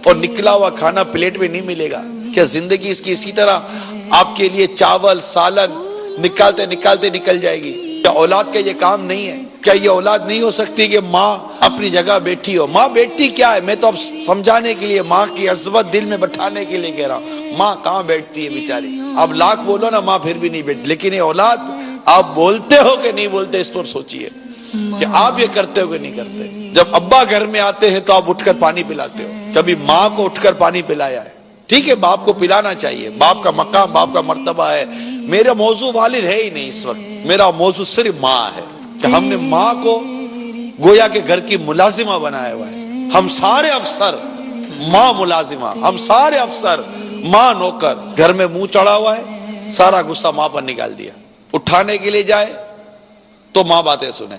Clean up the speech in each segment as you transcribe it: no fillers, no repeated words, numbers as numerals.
اور نکلا ہوا کھانا پلیٹ میں نہیں ملے گا؟ کیا زندگی اس کی اسی طرح آپ کے لیے چاول سالن نکالتے نکالتے نکل جائے گی؟ کیا اولاد کا یہ کام نہیں ہے؟ کیا یہ اولاد نہیں ہو سکتی کہ ماں اپنی جگہ بیٹھی ہو؟ ماں بیٹھتی کیا ہے؟ میں تو اب سمجھانے کے لیے، ماں کی عظمت دل میں بٹھانے کے لیے کہہ رہا ہوں، ماں کہاں بیٹھتی ہے بیچاری؟ اب لاکھ بولو نا، ماں پھر بھی نہیں بیٹھتی. لیکن یہ اولاد، آپ بولتے ہو کہ نہیں بولتے، اس پر سوچئے کہ آپ یہ کرتے ہو کہ نہیں کرتے. جب ابا گھر میں آتے ہیں تو آپ اٹھ کر پانی پلاتے ہو. کبھی ماں کو اٹھ کر پانی پلایا ہے؟ ٹھیک ہے، باپ کو پلانا چاہیے، باپ کا مقام، باپ کا مرتبہ ہے. میرا موضوع والد ہے ہی نہیں اس وقت، میرا موضوع صرف ماں ہے کہ ہم نے ماں کو گویا کہ گھر کی ملازمہ بنایا ہوا ہے. ہم سارے افسر ماں ملازمہ، ہم سارے افسر ماں نوکر. گھر میں منہ چڑھا ہوا ہے، سارا غصہ ماں پر نکال دیا. اٹھانے کے لیے جائے تو ماں باتیں سنے،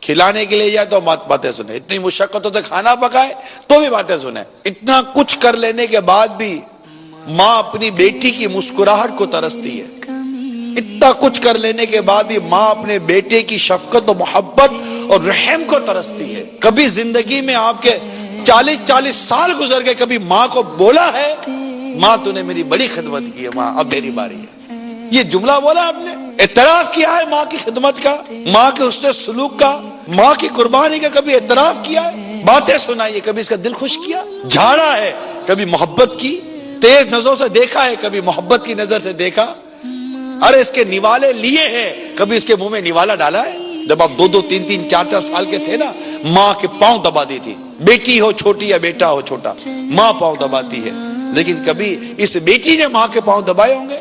کھلانے کے لیے جائے تو ماں باتیں سنے، اتنی مشقتوں سے کھانا پکائے تو بھی باتیں سنے. اتنا کچھ کر لینے کے بعد بھی ماں اپنی بیٹی کی مسکراہٹ کو ترستی ہے. اتنا کچھ کر لینے کے بعد بھی ماں اپنے بیٹے کی شفقت و محبت اور رحم کو ترستی ہے. کبھی زندگی میں آپ کے 40 سال گزر گئے، کبھی ماں کو بولا ہے ماں تو نے میری بڑی خدمت کی ہے، ماں اب میری باری ہے؟ یہ جملہ بولا آپ نے؟ اعتراف کیا ہے ماں کی خدمت کا، ماں کے حسن سلوک کا، ماں کی قربانی کا؟ کبھی اعتراف کیا ہے؟ باتیں سنائی ہے، کبھی اس کا دل خوش کیا؟ جھاڑا ہے کبھی محبت کی تیز نظروں سے دیکھا ہے، کبھی محبت کی نظر سے دیکھا؟ ارے اس کے نوالے لیے ہیں، کبھی اس کے منہ میں نوالا ڈالا ہے؟ جب آپ 2 3 4 سال کے تھے نا، ماں کے پاؤں دباتی تھی. بیٹی ہو چھوٹی یا بیٹا ہو چھوٹا، ماں پاؤں دباتی ہے. لیکن کبھی اس بیٹی نے ماں کے پاؤں دبائے ہوں گے؟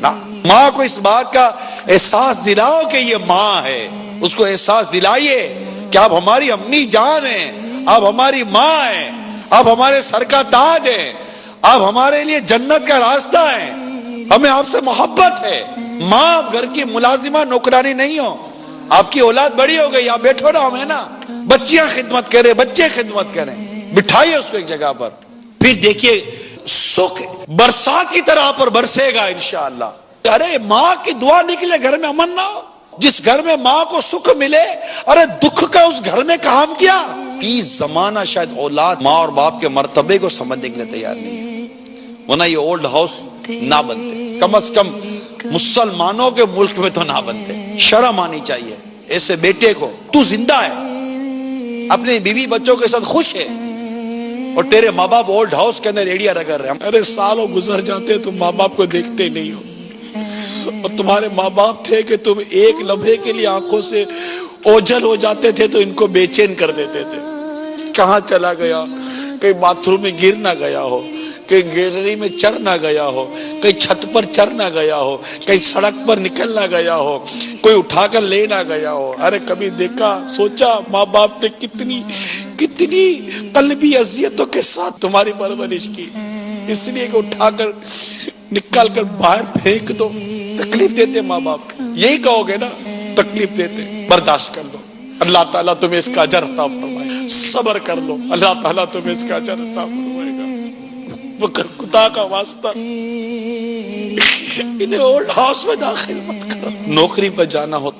نا. ماں کو اس بات کا احساس دلاؤ کہ یہ ماں ہے. اس کو احساس دلائیے کہ آپ ہماری امی جان ہیں، آپ ہماری ماں ہیں، آپ ہمارے سر کا تاج ہیں، آپ ہمارے لیے جنت کا راستہ ہیں، ہمیں آپ سے محبت ہے. ماں گھر کی ملازمہ نوکرانی نہیں ہو. آپ کی اولاد بڑی ہو گئی، آپ بیٹھو نا، ہمیں نا بچیاں خدمت کریں، بچے خدمت کریں. بٹھائیے اس کو ایک جگہ پر، پھر دیکھیے سکھ برسات کی طرح پر برسے گا انشاءاللہ. ارے ماں کی دعا نکلے گھر میں امن نہ ہو. جس گھر میں ماں کو سکھ ملے، ارے دکھ کا اس گھر میں کام کیا. 30 زمانہ شاید اولاد ماں اور باپ کے مرتبے کو سمجھنے کے لیے تیار نہیں ہے، ورنہ یہ اولڈ ہاؤس نہ بنتے. کم از کم مسلمانوں کے ملک میں تو نہ بنتے. شرم آنی چاہیے ایسے بیٹے کو. تو زندہ ہے، اپنے بیوی بچوں کے ساتھ خوش ہے، اور تیرے ماں باپ اولڈ ہاؤس کے اندر ایڑیاں رگڑ رہے ہیں. ارے سالوں گزر جاتے تم ماں باپ کو دیکھتے نہیں ہو، اور تمہارے ماں باپ تھے کہ تم ایک لمحے کے لیے آنکھوں سے اوجھل ہو جاتے تھے تو ان کو بے چین کر دیتے تھے. کہاں چلا گیا؟ کہیں باتھ روم میں گر نہ گیا ہو، کہیں گیلری میں چڑھ نہ گیا ہو، کہیں چھت پر چڑھ نہ گیا ہو، کہیں سڑک پر نکل نہ گیا ہو، کوئی اٹھا کر لے نہ گیا ہو. ارے کبھی دیکھا سوچا ماں باپ نے کتنی قلبی اذیتوں کے ساتھ تمہاری پرورش کی، اس لیے کہ اٹھا کر نکال کر باہر پھینک دو. تکلیف دیتے ماں باپ، یہی کہو گے نا، تکلیف دیتے، برداشت کر لو، اللہ تعالیٰ تمہیں اس کا اجر عطا فرمائے. صبر کر لو، اللہ تعالیٰ تمہیں اس کا اجر عطا فرمائے گا. مگر خدا کا واسطہ انہیں اولڈ ہاؤس میں داخل مت کرو. نوکری پر جانا ہوتا